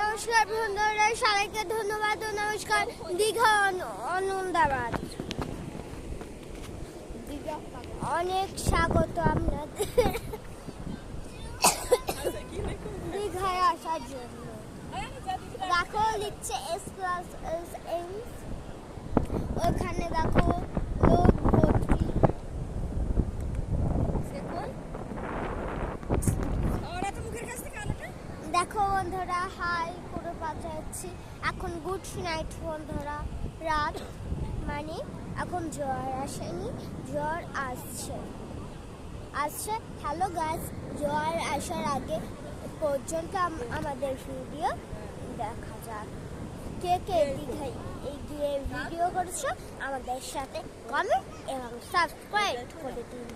নমস্কার বন্ধুরা, সবাইকে ধন্যবাদ ও নমস্কার। দীঘা আনন্দাবাদ অনেক স্বাগত আপনাদের দীঘায় আসার জন্য। দেখো লিখছে S+S ওখানে দেখো লোক ভর্তি। দেখো বন্ধুরা, হাই করে পাঠাচ্ছি। এখন গুড নাইট বন্ধুরা, রাত মানে এখন জ্বর আসেনি, জ্বর আসছে। হ্যালো গাইস, জ্বর আসার আগে পর্যন্ত আমাদের ভিডিও দেখা যাক। কে কে দীঘায় গিয়ে ভিডিও করছো আমাদের সাথে কমেন্ট এবং সাবস্ক্রাইব করে দিন।